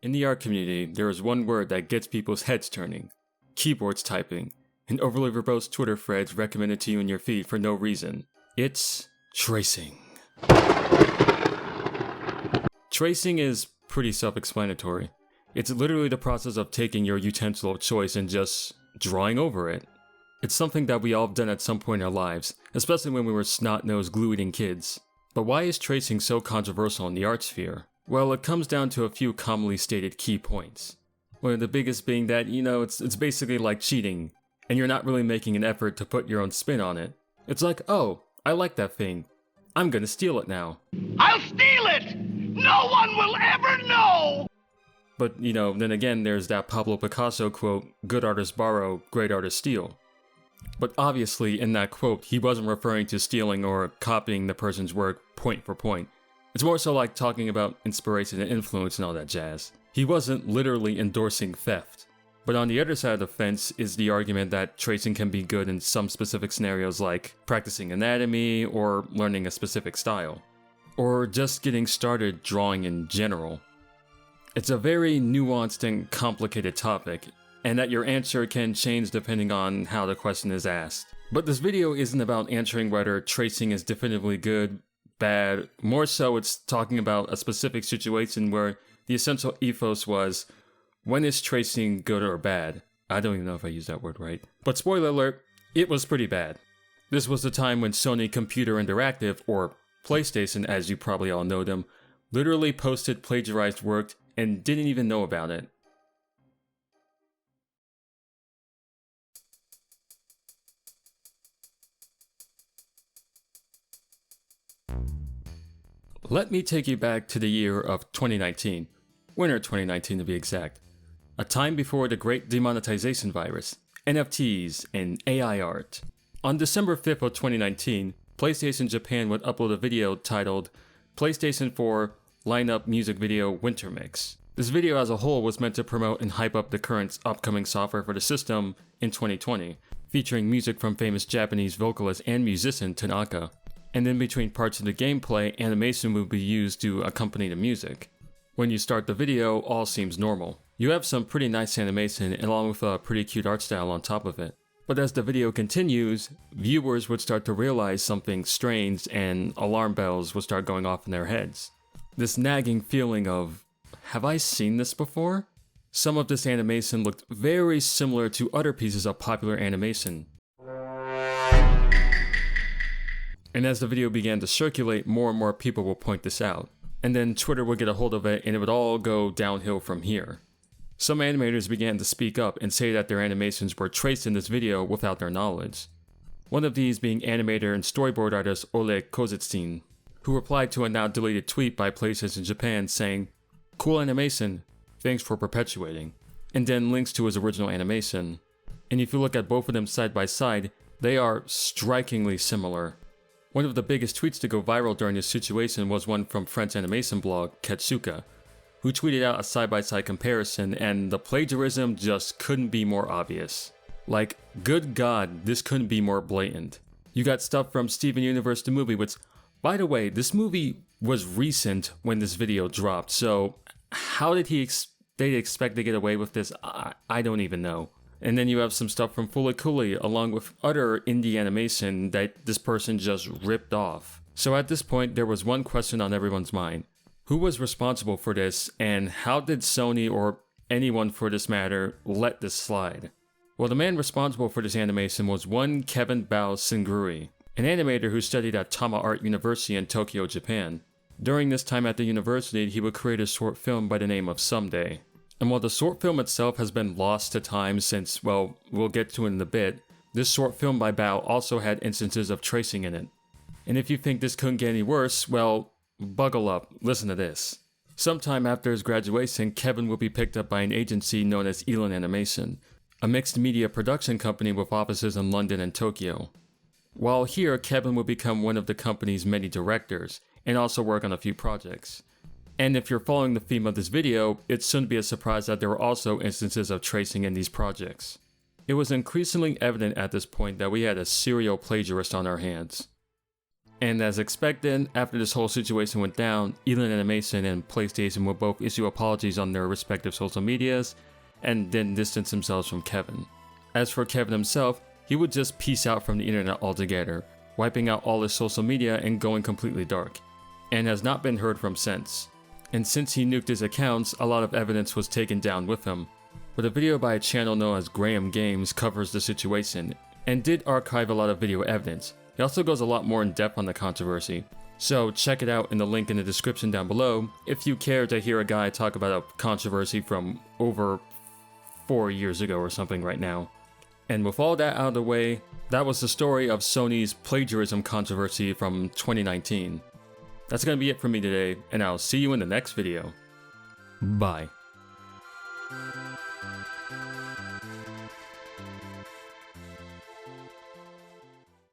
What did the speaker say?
In the art community, there is one word that gets people's heads turning: keyboards typing. An overly verbose Twitter threads recommended to you in your feed for no reason. It's tracing. Tracing is pretty self-explanatory. It's literally the process of taking your utensil of choice and just drawing over it. It's something that we all have done at some point in our lives, especially when we were snot-nosed glue-eating kids. But why is tracing so controversial in the art sphere? Well, it comes down to a few commonly stated key points. One of the biggest being that, it's basically like cheating, and you're not really making an effort to put your own spin on it. It's like, oh, I like that thing. I'm gonna steal it now. I'll steal it! No one will ever know! But, then again, there's that Pablo Picasso quote, "Good artists borrow, great artists steal." But obviously, in that quote, he wasn't referring to stealing or copying the person's work point for point. It's more so like talking about inspiration and influence and all that jazz. He wasn't literally endorsing theft. But on the other side of the fence is the argument that tracing can be good in some specific scenarios like practicing anatomy or learning a specific style. Or just getting started drawing in general. It's a very nuanced and complicated topic, and that your answer can change depending on how the question is asked. But this video isn't about answering whether tracing is definitively good, bad. More so, it's talking about a specific situation where the essential ethos was, when is tracing good or bad? I don't even know if I used that word right. But spoiler alert, it was pretty bad. This was the time when Sony Computer Interactive, or PlayStation as you probably all know them, literally posted plagiarized work and didn't even know about it. Let me take you back to the year of 2019, winter 2019 to be exact, a time before the great demonetization virus, NFTs, and AI art. On December 5th of 2019, PlayStation Japan would upload a video titled PlayStation 4 Lineup Music Video Winter Mix. This video as a whole was meant to promote and hype up the current upcoming software for the system in 2020, featuring music from famous Japanese vocalist and musician Tanaka. And in between parts of the gameplay, animation will be used to accompany the music. When you start the video, all seems normal. You have some pretty nice animation along with a pretty cute art style on top of it. But as the video continues, viewers would start to realize something strange and alarm bells would start going off in their heads. This nagging feeling of, have I seen this before? Some of this animation looked very similar to other pieces of popular animation. And as the video began to circulate, more and more people will point this out. And then Twitter would get a hold of it and it would all go downhill from here. Some animators began to speak up and say that their animations were traced in this video without their knowledge. One of these being animator and storyboard artist Oleg Kozitsyn, who replied to a now deleted tweet by PlayStation Japan saying, "Cool animation, thanks for perpetuating," and then links to his original animation. And if you look at both of them side by side, they are strikingly similar. One of the biggest tweets to go viral during this situation was one from French animation blog Ketsuka, who tweeted out a side-by-side comparison, and the plagiarism just couldn't be more obvious. Like, good God, this couldn't be more blatant. You got stuff from Steven Universe the movie, which, by the way, this movie was recent when this video dropped, so how did they expect to get away with this? I don't even know. And then you have some stuff from Fully Cooley, along with other indie animation that this person just ripped off. So at this point, there was one question on everyone's mind. Who was responsible for this, and how did Sony, or anyone for this matter, let this slide? Well, the man responsible for this animation was one Kevin Bao Singuri, an animator who studied at Tama Art University in Tokyo, Japan. During this time at the university, he would create a short film by the name of Someday. And while the short film itself has been lost to time since, well, we'll get to it in a bit, this short film by Bao also had instances of tracing in it. And if you think this couldn't get any worse, well, buckle up, listen to this. Sometime after his graduation, Kevin will be picked up by an agency known as Elan Animation, a mixed media production company with offices in London and Tokyo. While here, Kevin will become one of the company's many directors, and also work on a few projects. And if you're following the theme of this video, it shouldn't be a surprise that there were also instances of tracing in these projects. It was increasingly evident at this point that we had a serial plagiarist on our hands. And as expected, after this whole situation went down, Elon Animation and PlayStation will both issue apologies on their respective social medias, and then distance themselves from Kevin. As for Kevin himself, he would just peace out from the internet altogether, wiping out all his social media and going completely dark, and has not been heard from since. And since he nuked his accounts, a lot of evidence was taken down with him. But a video by a channel known as Graham Games covers the situation, and did archive a lot of video evidence. He also goes a lot more in depth on the controversy. So check it out in the link in the description down below if you care to hear a guy talk about a controversy from over 4 years ago or something right now. And with all that out of the way, that was the story of Sony's plagiarism controversy from 2019. That's gonna be it for me today, and I'll see you in the next video. Bye.